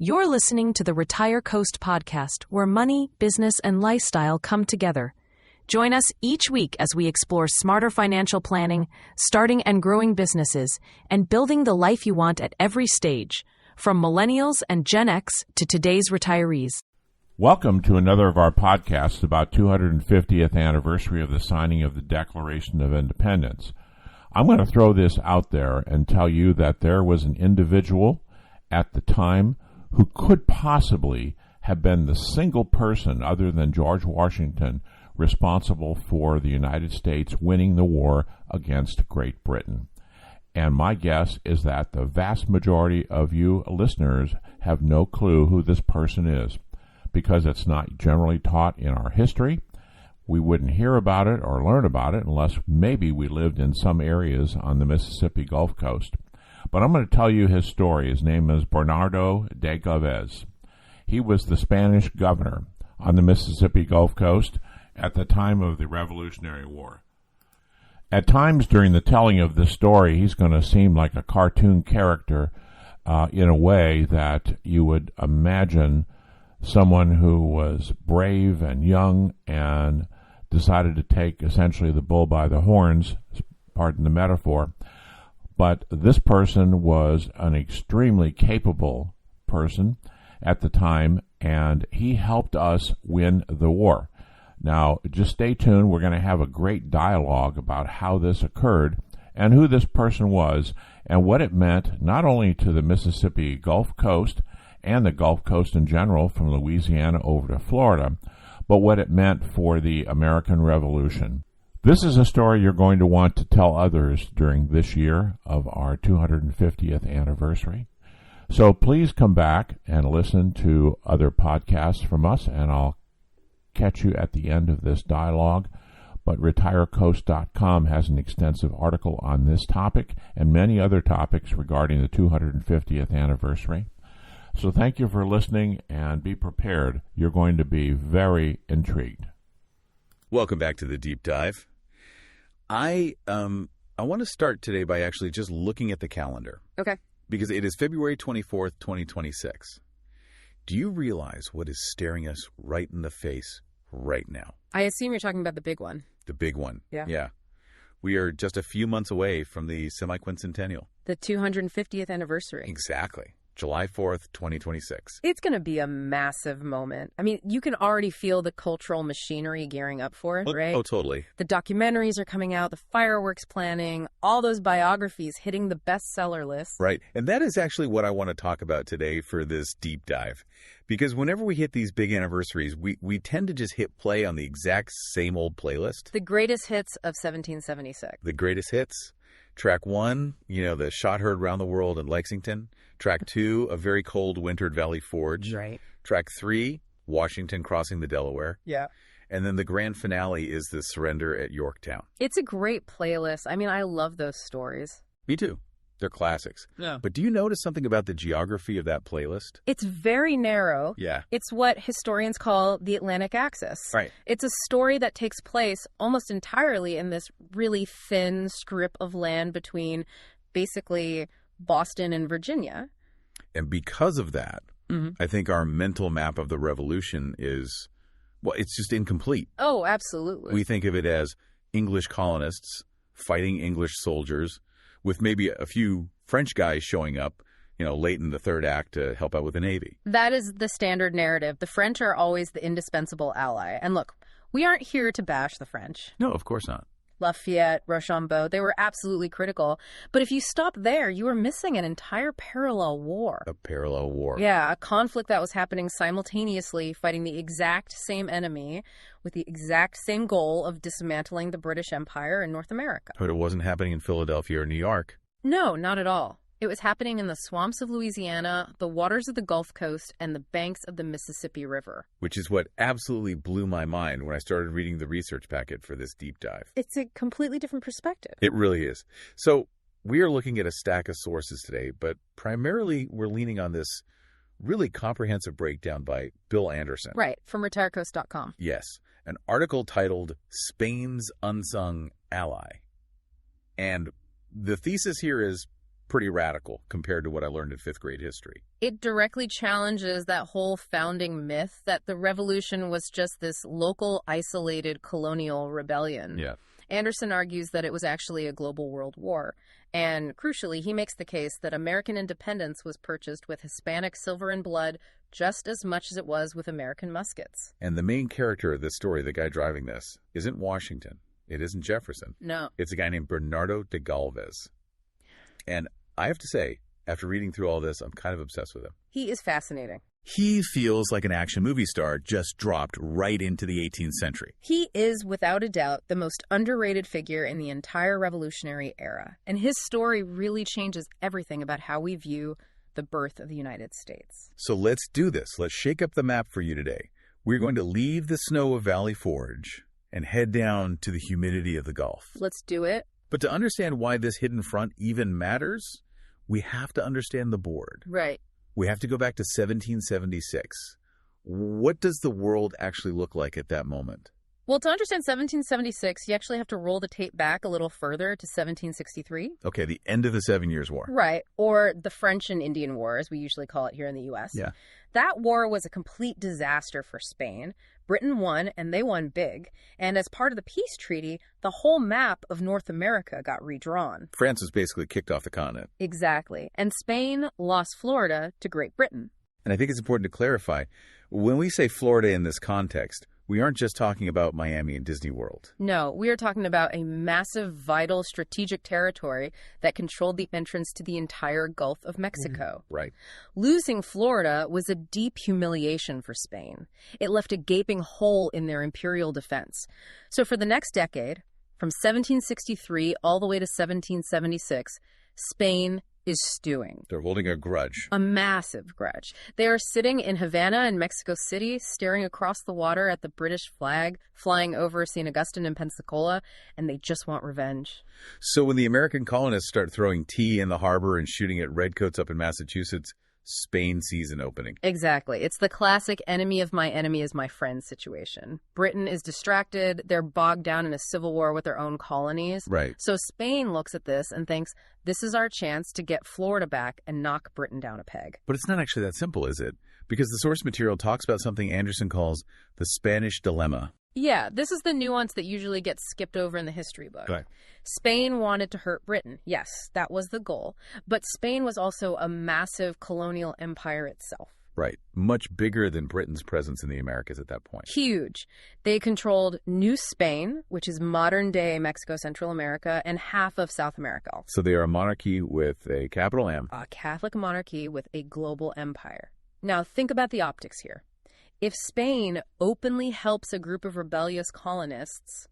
You're listening to the Retire Coast podcast, where money, business, and lifestyle come together. Join us each week as we explore smarter financial planning, starting and growing businesses, and building the life you want at every stage, from millennials and Gen X to today's retirees. Welcome to another of our podcasts about 250th anniversary of the signing of the Declaration of Independence. I'm going to throw this out there and tell you that there was an individual at the time who could possibly have been the single person other than George Washington responsible for the United States winning the war against Great Britain. And my guess is that the vast majority of you listeners have no clue who this person is, because it's not generally taught in our history. We wouldn't hear about it or learn about it unless maybe we lived in some areas on the Mississippi Gulf Coast. But I'm going to tell you his story. His name is Bernardo de Gálvez. He was the Spanish governor on the Mississippi Gulf Coast at the time of the Revolutionary War. At times during the telling of this story, he's going to seem like a cartoon character in a way that you would imagine someone who was brave and young and decided to take essentially the bull by the horns, pardon the metaphor. But this person was an extremely capable person at the time, and he helped us win the war. Now, just stay tuned. We're going to have a great dialogue about how this occurred and who this person was and what it meant not only to the Mississippi Gulf Coast and the Gulf Coast in general from Louisiana over to Florida, but what it meant for the American Revolution. This is a story you're going to want to tell others during this year of our 250th anniversary. So please come back and listen to other podcasts from us, and I'll catch you at the end of this dialogue. But retirecoast.com has an extensive article on this topic and many other topics regarding the 250th anniversary. So thank you for listening, and be prepared. You're going to be very intrigued. Welcome back to the Deep Dive. I want to start today by actually just looking at the calendar. Okay. Because it is February 24th, 2026. Do you realize what is staring us right in the face right now? I assume you're talking about the big one. The big one. Yeah. We are just a few months away from the semi-quincentennial. The 250th anniversary. Exactly. July 4th, 2026. It's going to be a massive moment. I mean, you can already feel the cultural machinery gearing up for it, right? Oh, totally. The documentaries are coming out, the fireworks planning, all those biographies hitting the bestseller list. Right. And that is actually what I want to talk about today for this deep dive. Because whenever we hit these big anniversaries, we tend to just hit play on the exact same old playlist. The greatest hits of 1776. The greatest hits. Track 1, the shot heard around the world in Lexington. Track 2, a very cold winter at Valley Forge. Right. Track 3, Washington crossing the Delaware. Yeah. And then the grand finale is the surrender at Yorktown. It's a great playlist. I mean, I love those stories. Me too. They're classics. Yeah. But do you notice something about the geography of that playlist? It's very narrow. Yeah. It's what historians call the Atlantic axis. Right. It's a story that takes place almost entirely in this really thin strip of land between basically Boston and Virginia. And because of that, I think our mental map of the revolution is, it's just incomplete. Oh, absolutely. We think of it as English colonists fighting English soldiers, with maybe a few French guys showing up, late in the third act to help out with the Navy. That is the standard narrative. The French are always the indispensable ally. And look, we aren't here to bash the French. No, of course not. Lafayette, Rochambeau, they were absolutely critical. But if you stop there, you were missing an entire parallel war. A parallel war. Yeah, a conflict that was happening simultaneously, fighting the exact same enemy with the exact same goal of dismantling the British Empire in North America. But it wasn't happening in Philadelphia or New York. No, not at all. It was happening in the swamps of Louisiana, the waters of the Gulf Coast, and the banks of the Mississippi River. Which is what absolutely blew my mind when I started reading the research packet for this deep dive. It's a completely different perspective. It really is. So we are looking at a stack of sources today, but primarily we're leaning on this really comprehensive breakdown by Bill Anderson. Right, from retirecoast.com. Yes, an article titled Spain's Unsung Ally. And the thesis here is pretty radical compared to what I learned in fifth grade history. It directly challenges that whole founding myth that the revolution was just this local, isolated colonial rebellion. Yeah. Anderson argues that it was actually a global world war. And crucially, he makes the case that American independence was purchased with Hispanic silver and blood just as much as it was with American muskets. And the main character of this story, the guy driving this, isn't Washington. It isn't Jefferson. No. It's a guy named Bernardo de Gálvez. And I have to say, after reading through all this, I'm kind of obsessed with him. He is fascinating. He feels like an action movie star just dropped right into the 18th century. He is, without a doubt, the most underrated figure in the entire Revolutionary era. And his story really changes everything about how we view the birth of the United States. So let's do this. Let's shake up the map for you today. We're going to leave the snow of Valley Forge and head down to the humidity of the Gulf. Let's do it. But to understand why this hidden front even matters, we have to understand the board. Right. We have to go back to 1776. What does the world actually look like at that moment? Well, to understand 1776, you actually have to roll the tape back a little further to 1763. Okay, the end of the 7 Years' War. Right, or the French and Indian War, as we usually call it here in the U.S. Yeah. That war was a complete disaster for Spain. Britain won, and they won big. And as part of the peace treaty, the whole map of North America got redrawn. France was basically kicked off the continent. Exactly. And Spain lost Florida to Great Britain. And I think it's important to clarify, when we say Florida in this context, we aren't just talking about Miami and Disney World. No, we are talking about a massive, vital, strategic territory that controlled the entrance to the entire Gulf of Mexico. Right. Losing Florida was a deep humiliation for Spain. It left a gaping hole in their imperial defense. So for the next decade, from 1763 all the way to 1776, Spain is stewing. They're holding a grudge. A massive grudge. They are sitting in Havana and Mexico City, staring across the water at the British flag flying over St. Augustine and Pensacola, and they just want revenge. So when the American colonists start throwing tea in the harbor and shooting at redcoats up in Massachusetts, Spain sees an opening. Exactly. It's the classic enemy of my enemy is my friend situation. Britain is distracted. They're bogged down in a civil war with their own colonies. Right. So Spain looks at this and thinks, this is our chance to get Florida back and knock Britain down a peg. But it's not actually that simple, is it? Because the source material talks about something Anderson calls the Spanish dilemma. Yeah, this is the nuance that usually gets skipped over in the history book. Right. Spain wanted to hurt Britain. Yes, that was the goal. But Spain was also a massive colonial empire itself. Right. Much bigger than Britain's presence in the Americas at that point. Huge. They controlled New Spain, which is modern-day Mexico, Central America, and half of South America. So they are a monarchy with a capital M. A Catholic monarchy with a global empire. Now, think about the optics here. If Spain openly helps a group of rebellious colonists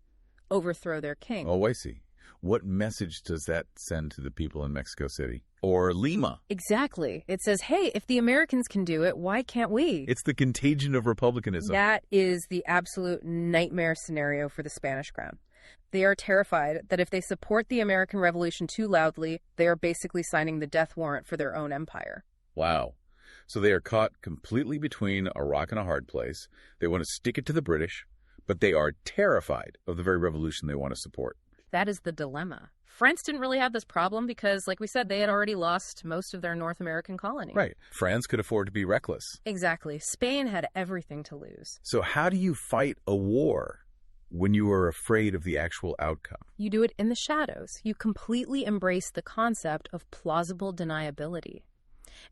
overthrow their king. Oh, I see. What message does that send to the people in Mexico City? Or Lima? Exactly. It says, hey, if the Americans can do it, why can't we? It's the contagion of republicanism. That is the absolute nightmare scenario for the Spanish crown. They are terrified that if they support the American Revolution too loudly, they are basically signing the death warrant for their own empire. Wow. So they are caught completely between a rock and a hard place. They want to stick it to the British, but they are terrified of the very revolution they want to support. That is the dilemma. France didn't really have this problem because, like we said, they had already lost most of their North American colony. Right. France could afford to be reckless. Exactly. Spain had everything to lose. So how do you fight a war when you are afraid of the actual outcome? You do it in the shadows. You completely embrace the concept of plausible deniability.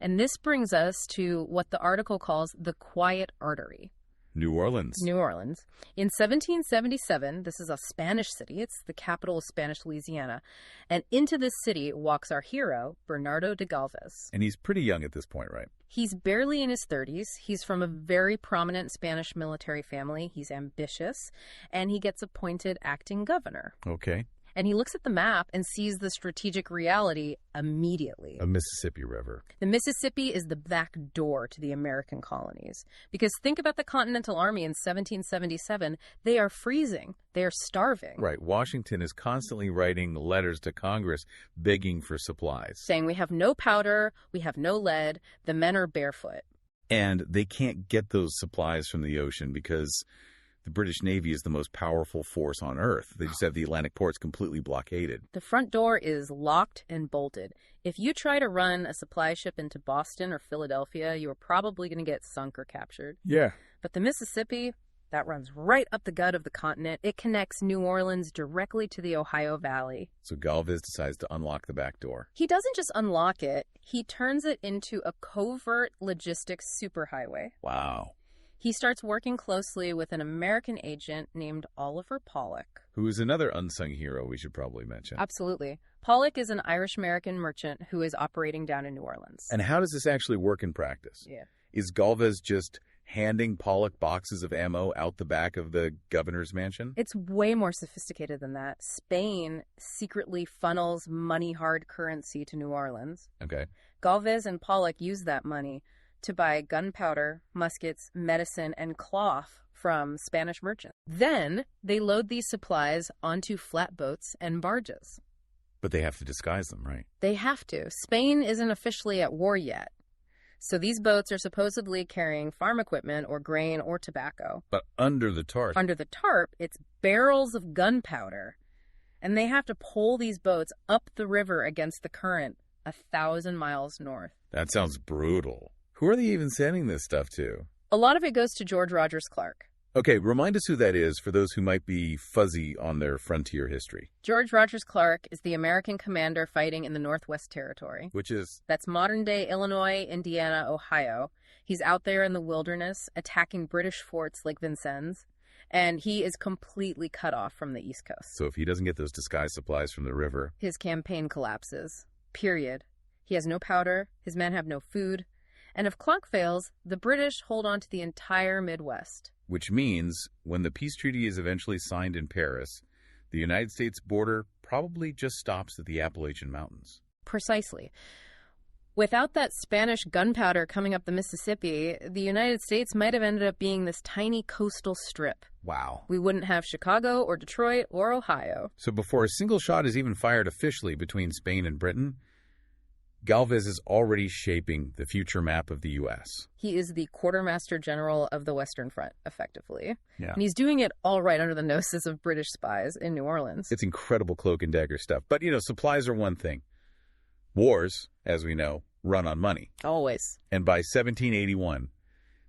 And this brings us to what the article calls the quiet artery. New Orleans. New Orleans. In 1777, this is a Spanish city. It's the capital of Spanish Louisiana. And into this city walks our hero, Bernardo de Gálvez. And he's pretty young at this point, right? He's barely in his 30s. He's from a very prominent Spanish military family. He's ambitious. And he gets appointed acting governor. Okay. And he looks at the map and sees the strategic reality immediately. A Mississippi River. The Mississippi is the back door to the American colonies. Because think about the Continental Army in 1777. They are freezing. They are starving. Right. Washington is constantly writing letters to Congress begging for supplies. Saying we have no powder, we have no lead, the men are barefoot. And they can't get those supplies from the ocean because the British Navy is the most powerful force on Earth. They just have the Atlantic ports completely blockaded. The front door is locked and bolted. If you try to run a supply ship into Boston or Philadelphia, you are probably going to get sunk or captured. Yeah. But the Mississippi, that runs right up the gut of the continent. It connects New Orleans directly to the Ohio Valley. So Gálvez decides to unlock the back door. He doesn't just unlock it, he turns it into a covert logistics superhighway. Wow. He starts working closely with an American agent named Oliver Pollock. Who is another unsung hero we should probably mention. Absolutely. Pollock is an Irish-American merchant who is operating down in New Orleans. And how does this actually work in practice? Yeah. Is Gálvez just handing Pollock boxes of ammo out the back of the governor's mansion? It's way more sophisticated than that. Spain secretly funnels money-hard currency to New Orleans. Okay. Gálvez and Pollock use that money to buy gunpowder, muskets, medicine, and cloth from Spanish merchants. Then they load these supplies onto flatboats and barges. But they have to disguise them, right? They have to. Spain isn't officially at war yet. So these boats are supposedly carrying farm equipment or grain or tobacco. But under the tarp. Under the tarp, it's barrels of gunpowder. And they have to pull these boats up the river against the current 1,000 miles north. That sounds brutal. Who are they even sending this stuff to? A lot of it goes to George Rogers Clark. Okay, remind us who that is for those who might be fuzzy on their frontier history. George Rogers Clark is the American commander fighting in the Northwest Territory. Which is? That's modern-day Illinois, Indiana, Ohio. He's out there in the wilderness attacking British forts like Vincennes, and he is completely cut off from the East Coast. So if he doesn't get those disguised supplies from the river... His campaign collapses. Period. He has no powder, his men have no food, and if Clark fails, the British hold on to the entire Midwest. Which means when the peace treaty is eventually signed in Paris, the United States border probably just stops at the Appalachian Mountains. Precisely. Without that Spanish gunpowder coming up the Mississippi, the United States might have ended up being this tiny coastal strip. Wow. We wouldn't have Chicago or Detroit or Ohio. So before a single shot is even fired officially between Spain and Britain, Gálvez is already shaping the future map of the U.S. He is the quartermaster general of the Western Front, effectively. Yeah. And he's doing it all right under the noses of British spies in New Orleans. It's incredible cloak and dagger stuff. But, supplies are one thing. Wars, as we know, run on money. Always. And by 1781,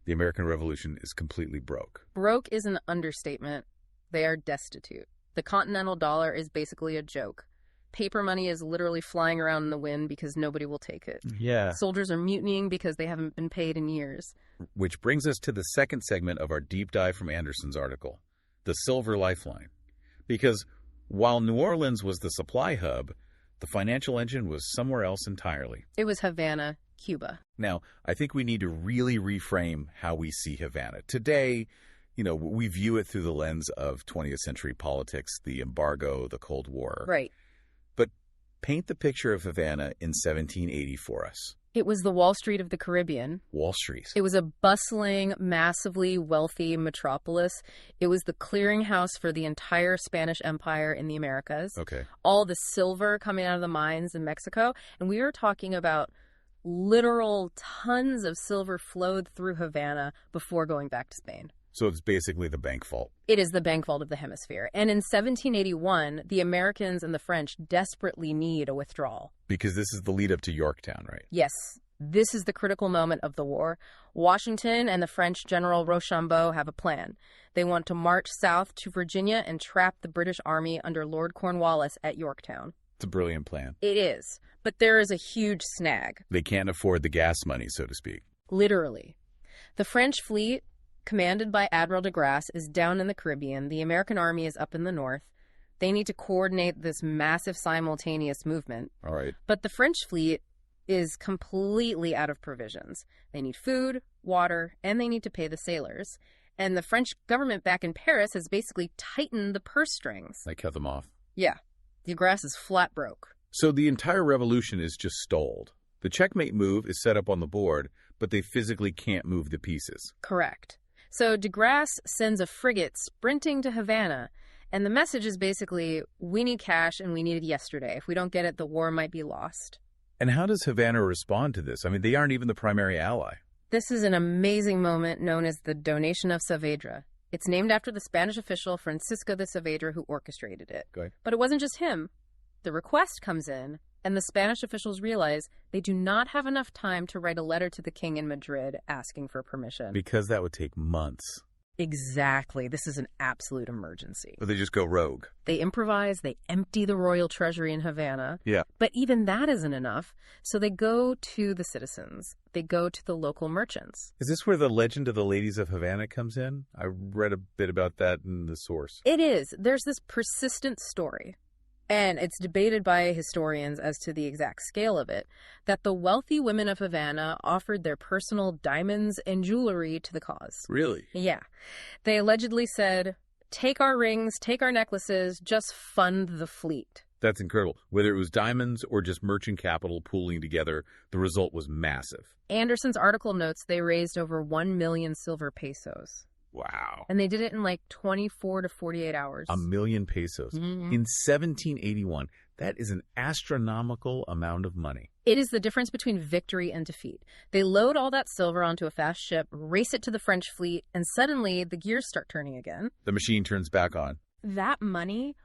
the American Revolution is completely broke. Broke is an understatement. They are destitute. The continental dollar is basically a joke. Paper money is literally flying around in the wind because nobody will take it. Yeah. Soldiers are mutinying because they haven't been paid in years. Which brings us to the second segment of our deep dive from Anderson's article, the Silver Lifeline. Because while New Orleans was the supply hub, the financial engine was somewhere else entirely. It was Havana, Cuba. Now, I think we need to really reframe how we see Havana. Today, we view it through the lens of 20th century politics, the embargo, the Cold War. Right. But paint the picture of Havana in 1780 for us. It was the Wall Street of the Caribbean. Wall Street. It was a bustling, massively wealthy metropolis. It was the clearinghouse for the entire Spanish Empire in the Americas. Okay. All the silver coming out of the mines in Mexico. And we are talking about literal tons of silver flowed through Havana before going back to Spain. So it's basically the bank vault. It is the bank vault of the hemisphere. And in 1781, the Americans and the French desperately need a withdrawal. Because this is the lead up to Yorktown, right? Yes. This is the critical moment of the war. Washington and the French General Rochambeau have a plan. They want to march south to Virginia and trap the British Army under Lord Cornwallis at Yorktown. It's a brilliant plan. It is. But there is a huge snag. They can't afford the gas money, so to speak. Literally. The French fleet, commanded by Admiral de Grasse, is down in the Caribbean. The American army is up in the north. They need to coordinate this massive simultaneous movement. All right. But the French fleet is completely out of provisions. They need food, water, and they need to pay the sailors. And the French government back in Paris has basically tightened the purse strings. They cut them off. Yeah. De Grasse is flat broke. So the entire revolution is just stalled. The checkmate move is set up on the board, but they physically can't move the pieces. Correct. So de Grasse sends a frigate sprinting to Havana, and the message is basically, we need cash and we need it yesterday. If we don't get it, the war might be lost. And how does Havana respond to this? I mean, they aren't even the primary ally. This is an amazing moment known as the Donation of Saavedra. It's named after the Spanish official Francisco de Saavedra who orchestrated it. Go ahead. But it wasn't just him. The request comes in, and the Spanish officials realize they do not have enough time to write a letter to the king in Madrid asking for permission. Because that would take months. Exactly. This is an absolute emergency. Or they just go rogue. They improvise, they empty the royal treasury in Havana. Yeah. But even that isn't enough, so they go to the citizens. They go to the local merchants. Is this where the legend of the ladies of Havana comes in? I read a bit about that in the source. It is. There's this persistent story, and it's debated by historians as to the exact scale of it, that the wealthy women of Havana offered their personal diamonds and jewelry to the cause. Really? Yeah. They allegedly said, take our rings, take our necklaces, just fund the fleet. That's incredible. Whether it was diamonds or just merchant capital pooling together, the result was massive. Anderson's article notes they raised over 1 million silver pesos. Wow. And they did it in like 24 to 48 hours. 1 million pesos. Mm-hmm. In 1781, that is an astronomical amount of money. It is the difference between victory and defeat. They load all that silver onto a fast ship, race it to the French fleet, and suddenly the gears start turning again. The machine turns back on. That money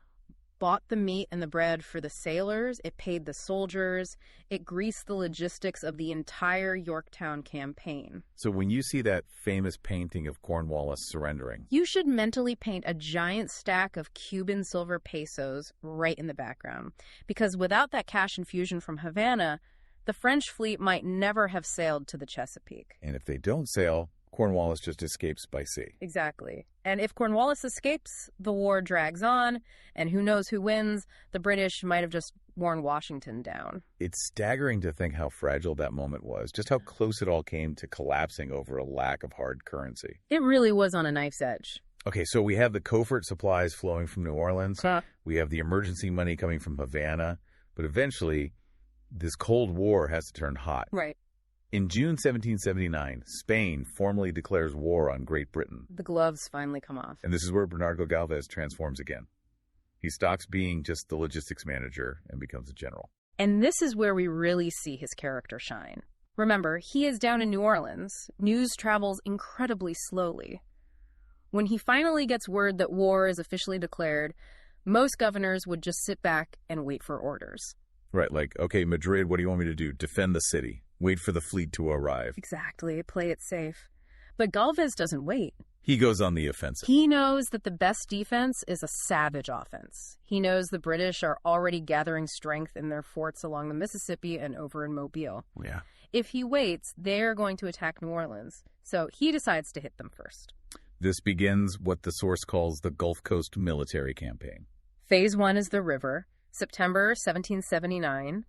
bought the meat and the bread for the sailors. It paid the soldiers. It greased the logistics of the entire Yorktown campaign. So when you see that famous painting of Cornwallis surrendering, you should mentally paint a giant stack of Cuban silver pesos right in the background. Because without that cash infusion from Havana, the French fleet might never have sailed to the Chesapeake. And if they don't sail, Cornwallis just escapes by sea. Exactly. And if Cornwallis escapes, the war drags on, and who knows who wins? The British might have just worn Washington down. It's staggering to think how fragile that moment was, just how close it all came to collapsing over a lack of hard currency. It really was on a knife's edge. Okay, so we have the covert supplies flowing from New Orleans. Huh. We have the emergency money coming from Havana. But eventually, this Cold War has to turn hot. Right. In June 1779, Spain formally declares war on Great Britain. The gloves finally come off. And this is where Bernardo de Gálvez transforms again. He stops being just the logistics manager and becomes a general. And this is where we really see his character shine. Remember, he is down in New Orleans. News travels incredibly slowly. When he finally gets word that war is officially declared, most governors would just sit back and wait for orders. Right, like, okay, Madrid, what do you want me to do? Defend the city. Wait for the fleet to arrive. Exactly, play it safe. But Gálvez doesn't wait. He goes on the offensive. He knows that the best defense is a savage offense. He knows the British are already gathering strength in their forts along the Mississippi and over in Mobile. Yeah. If he waits, they're going to attack New Orleans. So he decides to hit them first. This begins what the source calls the Gulf Coast military campaign. Phase 1 is the river. September 1779.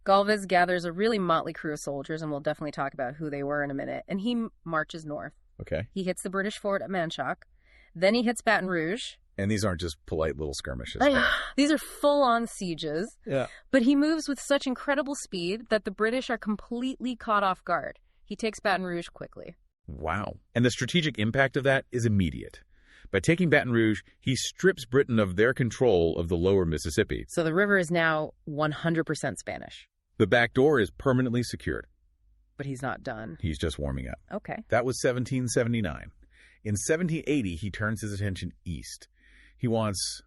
Gálvez gathers a really motley crew of soldiers, and we'll definitely talk about who they were in a minute, and he marches north. Okay. He hits the British fort at Manchac. Then he hits Baton Rouge. And these aren't just polite little skirmishes. These are full-on sieges. Yeah. But he moves with such incredible speed that the British are completely caught off guard. He takes Baton Rouge quickly. Wow. And the strategic impact of that is immediate. By taking Baton Rouge, he strips Britain of their control of the lower Mississippi. So the river is now 100% Spanish. The back door is permanently secured. But he's not done. He's just warming up. Okay. That was 1779. In 1780, he turns his attention east. He wants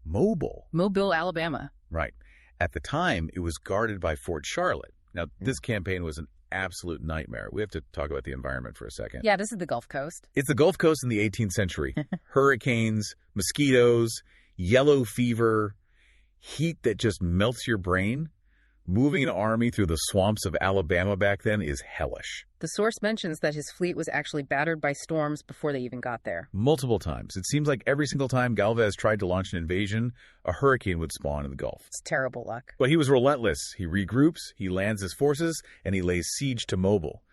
Mobile. Mobile, Alabama. Right. At the time, it was guarded by Fort Charlotte. Now, this campaign was an absolute nightmare. We have to talk about the environment for a second. Yeah, this is the Gulf Coast. It's the Gulf Coast in the 18th century. Hurricanes, mosquitoes, yellow fever, heat that just melts your brain. Moving an army through the swamps of Alabama back then is hellish. The source mentions that his fleet was actually battered by storms before they even got there. Multiple times. It seems like every single time Gálvez tried to launch an invasion, a hurricane would spawn in the Gulf. It's terrible luck. But he was relentless. He regroups, he lands his forces, and he lays siege to Mobile.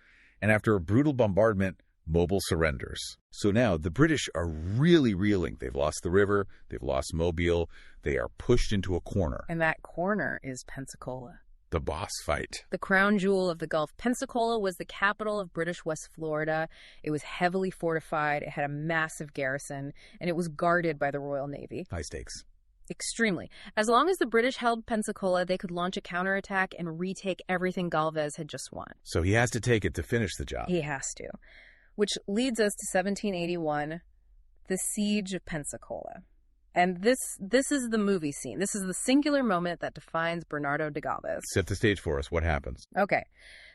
And after a brutal bombardment, Mobile surrenders. So now the British are really reeling. They've lost the river, they've lost Mobile, they are pushed into a corner. And that corner is Pensacola. The boss fight. The crown jewel of the Gulf. Pensacola was the capital of British West Florida. It was heavily fortified. It had a massive garrison, and it was guarded by the Royal Navy. High stakes. Extremely. As long as the British held Pensacola, they could launch a counterattack and retake everything Gálvez had just won. So he has to take it to finish the job. He has to. Which leads us to 1781. the Siege of Pensacola. And this is the movie scene. This is the singular moment that defines Bernardo de Gálvez. Set the stage for us. What happens? Okay.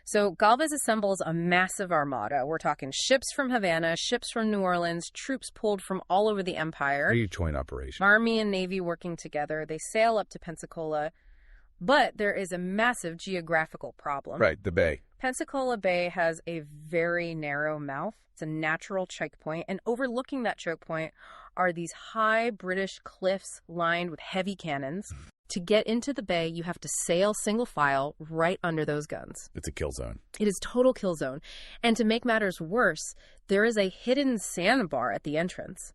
So Gálvez assembles a massive armada. We're talking ships from Havana, ships from New Orleans, troops pulled from all over the empire. A joint operation. Army and Navy working together. They sail up to Pensacola. But there is a massive geographical problem. Right, the bay. Pensacola Bay has a very narrow mouth. It's a natural choke point, and overlooking that choke point are these high British cliffs lined with heavy cannons. To get into the bay, you have to sail single file right under those guns. It's a kill zone. It is total kill zone. And to make matters worse, there is a hidden sandbar at the entrance.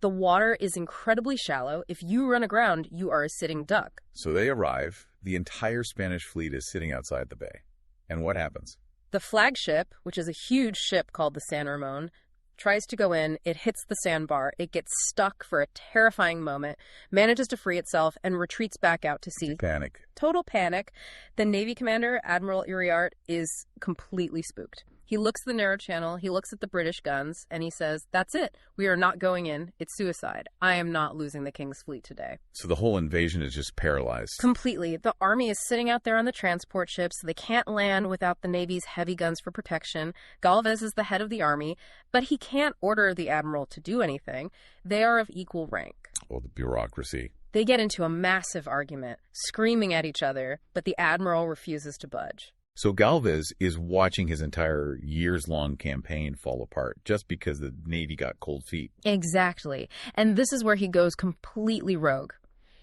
The water is incredibly shallow. If you run aground, you are a sitting duck. So they arrive. The entire Spanish fleet is sitting outside the bay. And what happens? The flagship, which is a huge ship called the San Ramon, tries to go in. It hits the sandbar. It gets stuck for a terrifying moment, manages to free itself, and retreats back out to sea. Panic. Total panic. The Navy commander, Admiral Uriart, is completely spooked. He looks at the narrow channel, he looks at the British guns, and he says, "That's it. We are not going in. It's suicide. I am not losing the King's fleet today." So the whole invasion is just paralyzed. Completely. The army is sitting out there on the transport ships. They can't land without the Navy's heavy guns for protection. Gálvez is the head of the army, but he can't order the admiral to do anything. They are of equal rank. Oh, the bureaucracy. They get into a massive argument, screaming at each other, but the admiral refuses to budge. So Gálvez is watching his entire years-long campaign fall apart just because the Navy got cold feet. Exactly. And this is where he goes completely rogue.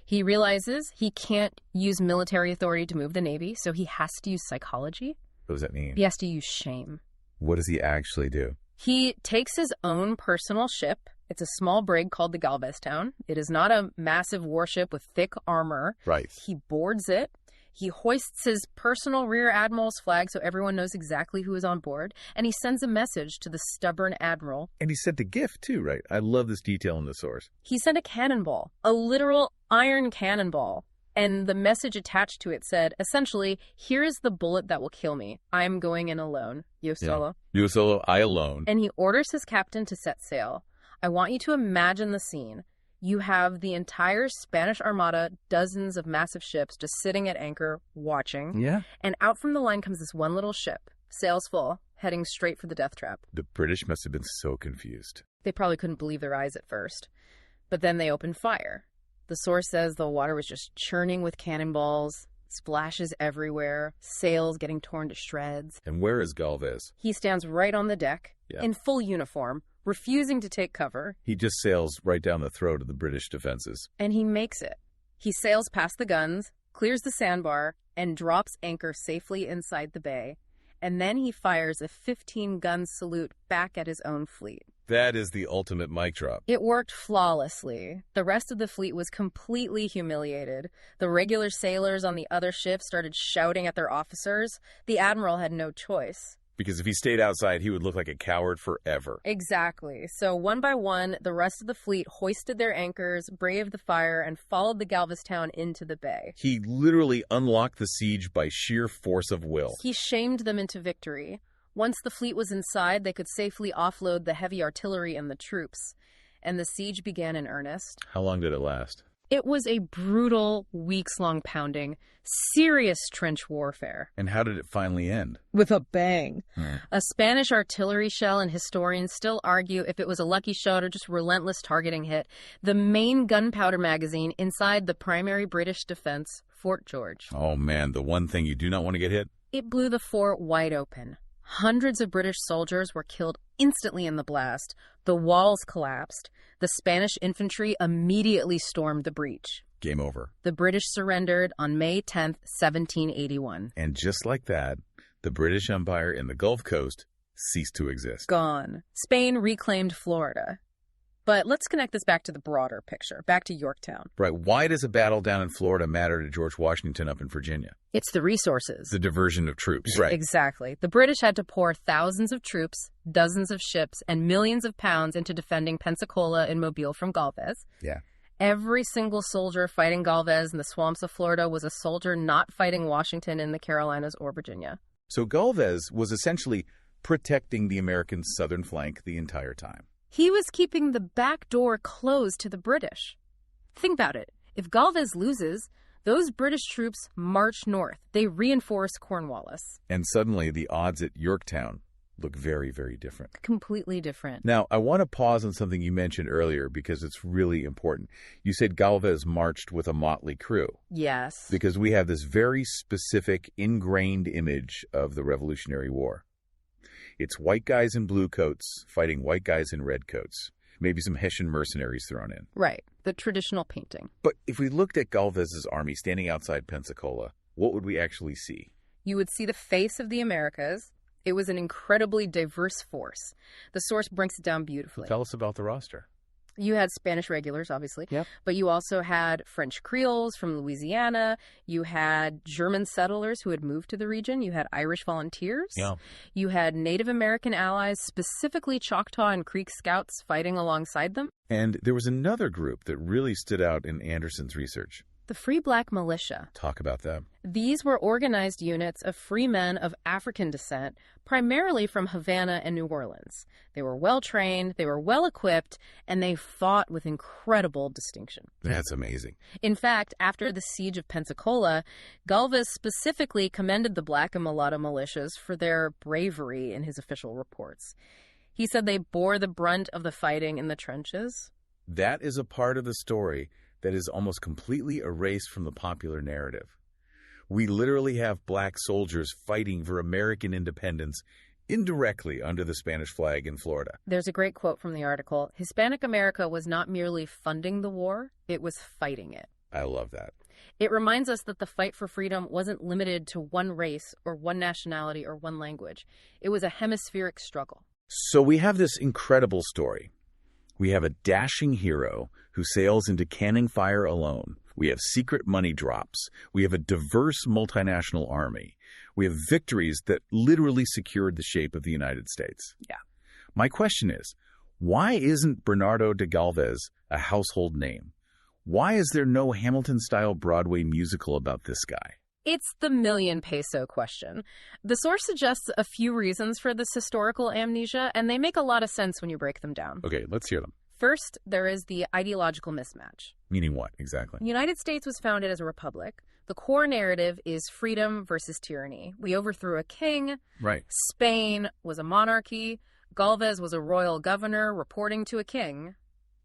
He realizes he can't use military authority to move the Navy, so he has to use psychology. What does that mean? He has to use shame. What does he actually do? He takes his own personal ship. It's a small brig called the Yorktown. It is not a massive warship with thick armor. Right. He boards it. He hoists his personal rear admiral's flag so everyone knows exactly who is on board, and he sends a message to the stubborn admiral. And he sent a gift, too, right? I love this detail in the source. He sent a cannonball, a literal iron cannonball, and the message attached to it said, essentially, "Here is the bullet that will kill me. I'm going in alone. Yo solo." Yeah. Yo solo, I alone. And he orders his captain to set sail. I want you to imagine the scene. You have the entire Spanish Armada, dozens of massive ships just sitting at anchor, watching. Yeah. And out from the line comes this one little ship, sails full, heading straight for the death trap. The British must have been so confused. They probably couldn't believe their eyes at first. But then they opened fire. The source says the water was just churning with cannonballs, splashes everywhere, sails getting torn to shreds. And where is Gálvez? He stands right on the deck, in full uniform, refusing to take cover. He just sails right down the throat of the British defenses. And he makes it. He sails past the guns, clears the sandbar, and drops anchor safely inside the bay. And then he fires a 15-gun salute back at his own fleet. That is the ultimate mic drop. It worked flawlessly. The rest of the fleet was completely humiliated. The regular sailors on the other ships started shouting at their officers. The admiral had no choice. Because if he stayed outside, he would look like a coward forever. Exactly. So one by one, the rest of the fleet hoisted their anchors, braved the fire, and followed the Galvestown into the bay. He literally unlocked the siege by sheer force of will. He shamed them into victory. Once the fleet was inside, they could safely offload the heavy artillery and the troops. And the siege began in earnest. How long did it last? It was a brutal, weeks-long pounding, serious trench warfare. And how did it finally end? With a bang. A Spanish artillery shell, and historians still argue if it was a lucky shot or just relentless targeting hit, the main gunpowder magazine inside the primary British defense, Fort George. Oh man, the one thing you do not want to get hit? It blew the fort wide open. Hundreds of British soldiers were killed instantly in the blast. The walls collapsed. The Spanish infantry immediately stormed the breach. Game over. The British surrendered on May 10th, 1781. And just like that, the British Empire in the Gulf Coast ceased to exist. Gone. Spain reclaimed Florida. But let's connect this back to the broader picture, back to Yorktown. Right. Why does a battle down in Florida matter to George Washington up in Virginia? It's the resources. The diversion of troops. Right. Exactly. The British had to pour thousands of troops, dozens of ships, and millions of pounds into defending Pensacola and Mobile from Gálvez. Yeah. Every single soldier fighting Gálvez in the swamps of Florida was a soldier not fighting Washington in the Carolinas or Virginia. So Gálvez was essentially protecting the American southern flank the entire time. He was keeping the back door closed to the British. Think about it. If Gálvez loses, those British troops march north. They reinforce Cornwallis. And suddenly the odds at Yorktown look very, very different. Completely different. Now, I want to pause on something you mentioned earlier because it's really important. You said Gálvez marched with a motley crew. Yes. Because we have this very specific, ingrained image of the Revolutionary War. It's white guys in blue coats fighting white guys in red coats. Maybe some Hessian mercenaries thrown in. Right. The traditional painting. But if we looked at Gálvez's army standing outside Pensacola, what would we actually see? You would see the face of the Americas. It was an incredibly diverse force. The source breaks it down beautifully. Tell us about the roster. You had Spanish regulars, obviously. Yep. But you also had French Creoles from Louisiana. You had German settlers who had moved to the region. You had Irish volunteers. Yeah. You had Native American allies, specifically Choctaw and Creek Scouts, fighting alongside them. And there was another group that really stood out in Anderson's research. The Free Black Militia. Talk about them. These were organized units of free men of African descent, primarily from Havana and New Orleans. They were well-trained, they were well-equipped, and they fought with incredible distinction. That's amazing. In fact, after the siege of Pensacola, Gálvez specifically commended the black and mulatto militias for their bravery in his official reports. He said they bore the brunt of the fighting in the trenches. That is a part of the story that is almost completely erased from the popular narrative. We literally have black soldiers fighting for American independence indirectly under the Spanish flag in Florida. There's a great quote from the article. Hispanic America was not merely funding the war, it was fighting it. I love that. It reminds us that the fight for freedom wasn't limited to one race or one nationality or one language. It was a hemispheric struggle. So we have this incredible story. We have a dashing hero who sails into cannon fire alone. We have secret money drops. We have a diverse multinational army. We have victories that literally secured the shape of the United States. Yeah. My question is, why isn't Bernardo de Gálvez a household name? Why is there no Hamilton-style Broadway musical about this guy? It's the million-peso question. The source suggests a few reasons for this historical amnesia, and they make a lot of sense when you break them down. Okay, let's hear them. First, there is the ideological mismatch. Meaning what, exactly? The United States was founded as a republic. The core narrative is freedom versus tyranny. We overthrew a king. Right. Spain was a monarchy. Gálvez was a royal governor reporting to a king.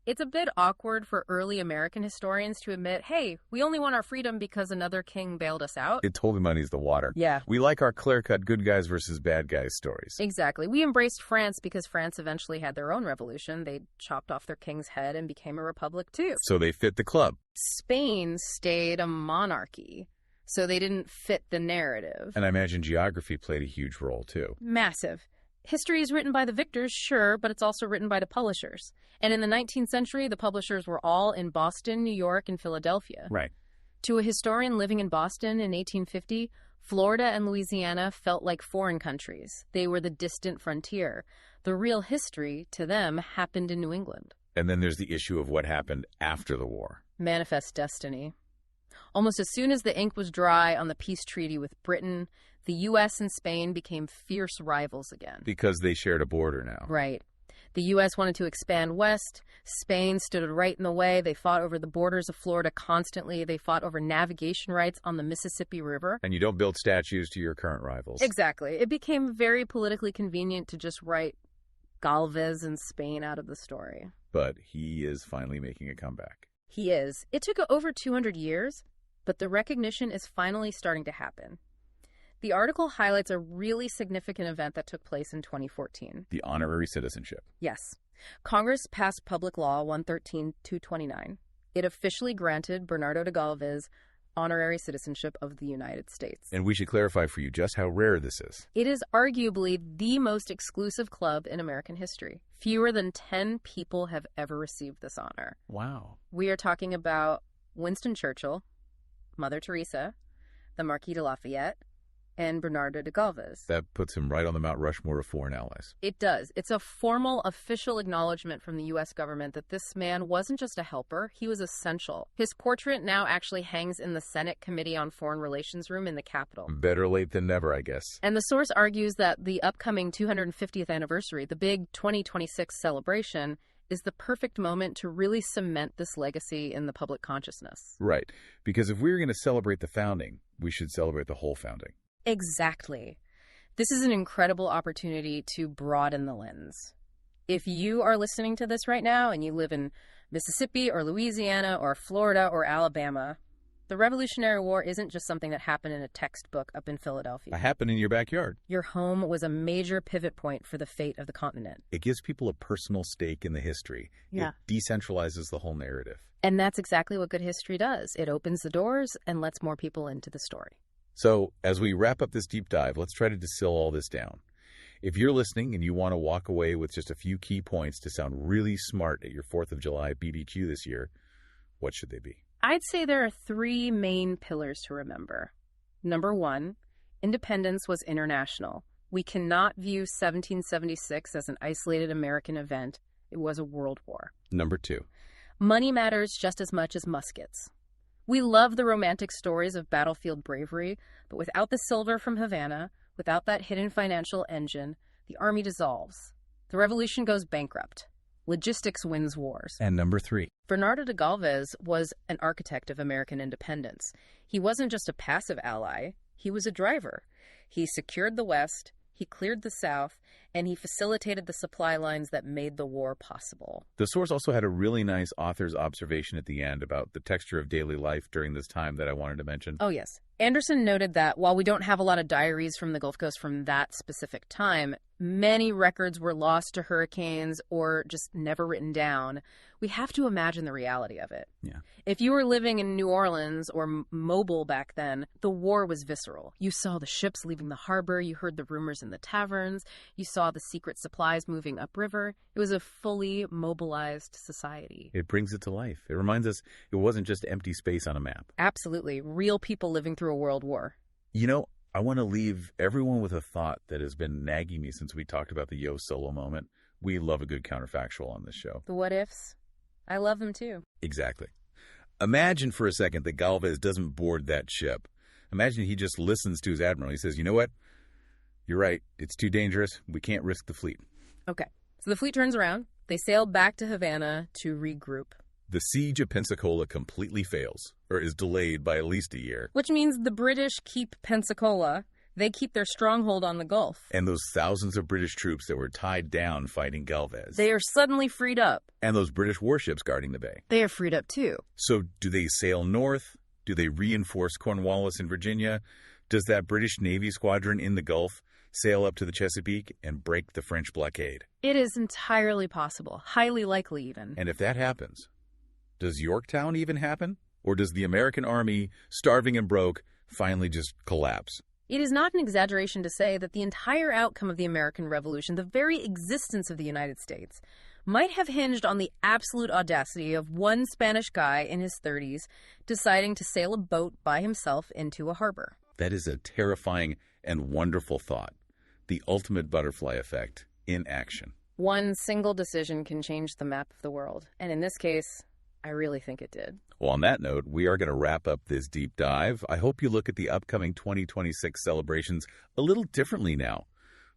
It's a bit awkward for early American historians to admit, hey, we only want our freedom because another king bailed us out. It totally muddies the water. Yeah. We like our clear-cut good guys versus bad guys stories. Exactly. We embraced France because France eventually had their own revolution. They chopped off their king's head and became a republic too. So they fit the club. Spain stayed a monarchy, so they didn't fit the narrative. And I imagine geography played a huge role too. Massive. History is written by the victors, sure, but it's also written by the publishers. And in the 19th century, the publishers were all in Boston, New York, and Philadelphia. Right. To a historian living in Boston in 1850, Florida and Louisiana felt like foreign countries. They were the distant frontier. The real history, to them, happened in New England. And then there's the issue of what happened after the war. Manifest destiny. Almost as soon as the ink was dry on the peace treaty with Britain, the U.S. and Spain became fierce rivals again. Because they shared a border now. Right. The U.S. wanted to expand west. Spain stood right in the way. They fought over the borders of Florida constantly. They fought over navigation rights on the Mississippi River. And you don't build statues to your current rivals. Exactly. It became very politically convenient to just write Gálvez and Spain out of the story. But he is finally making a comeback. He is. It took over 200 years, but the recognition is finally starting to happen. The article highlights a really significant event that took place in 2014. The honorary citizenship. Yes. Congress passed Public Law 113-229. It officially granted Bernardo de Gálvez honorary citizenship of the United States. And we should clarify for you just how rare this is. It is arguably the most exclusive club in American history. Fewer than 10 people have ever received this honor. Wow. We are talking about Winston Churchill, Mother Teresa, the Marquis de Lafayette, and Bernardo de Gálvez. That puts him right on the Mount Rushmore of foreign allies. It does. It's a formal, official acknowledgement from the U.S. government that this man wasn't just a helper, he was essential. His portrait now actually hangs in the Senate Committee on Foreign Relations room in the Capitol. Better late than never, I guess. And the source argues that the upcoming 250th anniversary, the big 2026 celebration, is the perfect moment to really cement this legacy in the public consciousness. Right. Because if we're going to celebrate the founding, we should celebrate the whole founding. Exactly. This is an incredible opportunity to broaden the lens. If you are listening to this right now and you live in Mississippi or Louisiana or Florida or Alabama, the Revolutionary War isn't just something that happened in a textbook up in Philadelphia. It happened in your backyard. Your home was a major pivot point for the fate of the continent. It gives people a personal stake in the history. Yeah. It decentralizes the whole narrative. And that's exactly what good history does. It opens the doors and lets more people into the story. So, as we wrap up this deep dive, let's try to distill all this down. If you're listening and you want to walk away with just a few key points to sound really smart at your 4th of July BBQ this year, what should they be? I'd say there are 3 main pillars to remember. Number 1, independence was international. We cannot view 1776 as an isolated American event. It was a world war. Number 2, money matters just as much as muskets. We love the romantic stories of battlefield bravery, but without the silver from Havana, without that hidden financial engine, the army dissolves. The revolution goes bankrupt. Logistics wins wars. And number 3, Bernardo de Gálvez was an architect of American independence. He wasn't just a passive ally, he was a driver. He secured the West, he cleared the South, and he facilitated the supply lines that made the war possible. The source also had a really nice author's observation at the end about the texture of daily life during this time that I wanted to mention. Oh, yes. Anderson noted that while we don't have a lot of diaries from the Gulf Coast from that specific time, many records were lost to hurricanes or just never written down. We have to imagine the reality of it. Yeah. If you were living in New Orleans or Mobile back then, the war was visceral. You saw the ships leaving the harbor, you heard the rumors in the taverns, you saw the secret supplies moving upriver. It was a fully mobilized society. It brings it to life. It reminds us it wasn't just empty space on a map. Absolutely. Real people living through a world war. You know, I want to leave everyone with a thought that has been nagging me since we talked about the Yo Solo moment. We love a good counterfactual on this show. The what ifs? I love them too. Exactly. Imagine for a second that Gálvez doesn't board that ship. Imagine he just listens to his admiral. He says, you know what? You're right. It's too dangerous. We can't risk the fleet. Okay. So the fleet turns around. They sail back to Havana to regroup. The siege of Pensacola completely fails, or is delayed by at least a year. Which means the British keep Pensacola. They keep their stronghold on the Gulf. And those thousands of British troops that were tied down fighting Gálvez. They are suddenly freed up. And those British warships guarding the bay. They are freed up too. So do they sail north? Do they reinforce Cornwallis in Virginia? Does that British Navy squadron in the Gulf sail up to the Chesapeake and break the French blockade? It is entirely possible, highly likely even. And if that happens, does Yorktown even happen? Or does the American army, starving and broke, finally just collapse? It is not an exaggeration to say that the entire outcome of the American Revolution, the very existence of the United States, might have hinged on the absolute audacity of one Spanish guy in his 30s deciding to sail a boat by himself into a harbor. That is a terrifying and wonderful thought. The ultimate butterfly effect in action. One single decision can change the map of the world. And in this case, I really think it did. Well, on that note, we are going to wrap up this deep dive. I hope you look at the upcoming 2026 celebrations a little differently now.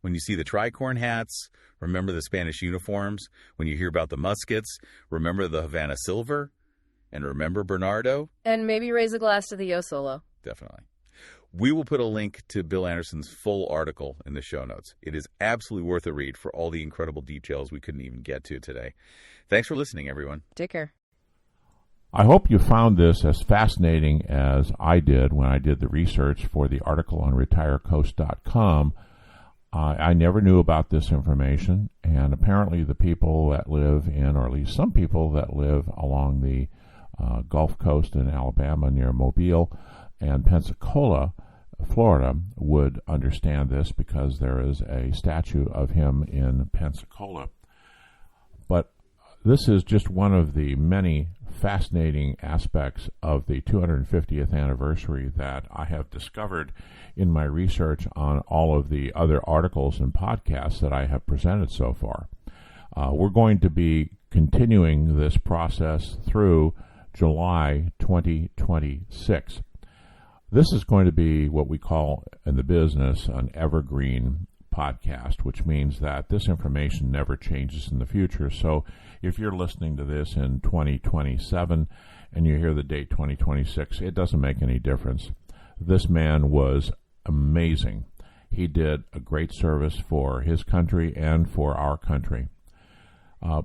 When you see the tricorn hats, remember the Spanish uniforms. When you hear about the muskets, remember the Havana silver. And remember Bernardo. And maybe raise a glass to the Yo Solo. Definitely. We will put a link to Bill Anderson's full article in the show notes. It is absolutely worth a read for all the incredible details we couldn't even get to today. Thanks for listening, everyone. Take care. I hope you found this as fascinating as I did when I did the research for the article on retirecoast.com. I never knew about this information, and apparently the people that live in, or at least some people that live along the Gulf Coast in Alabama near Mobile and Pensacola, Florida, would understand this because there is a statue of him in Pensacola. But this is just one of the many fascinating aspects of the 250th anniversary that I have discovered in my research on all of the other articles and podcasts that I have presented so far. We're going to be continuing this process through July 2026. This is going to be what we call in the business an evergreen podcast, which means that this information never changes in the future. So if you're listening to this in 2027 and you hear the date 2026, it doesn't make any difference. This man was amazing. He did a great service for his country and for our country.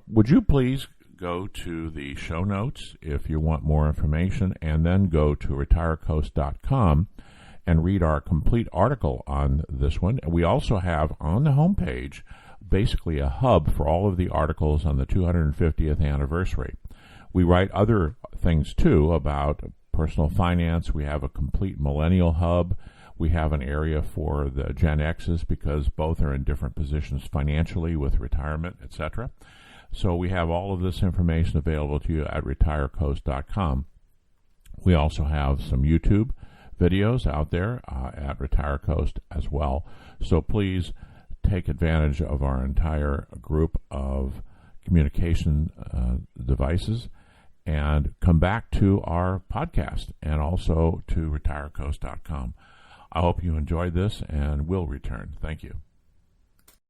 Would you please go to the show notes if you want more information, and then go to retirecoast.com and read our complete article on this one. We also have on the homepage basically a hub for all of the articles on the 250th anniversary. We write other things too about personal finance. We have a complete millennial hub. We have an area for the Gen X's because both are in different positions financially with retirement, etc. So we have all of this information available to you at retirecoast.com. We also have some YouTube videos out there at RetireCoast as well. So please take advantage of our entire group of communication devices and come back to our podcast and also to retirecoast.com. I hope you enjoyed this and will return. Thank you.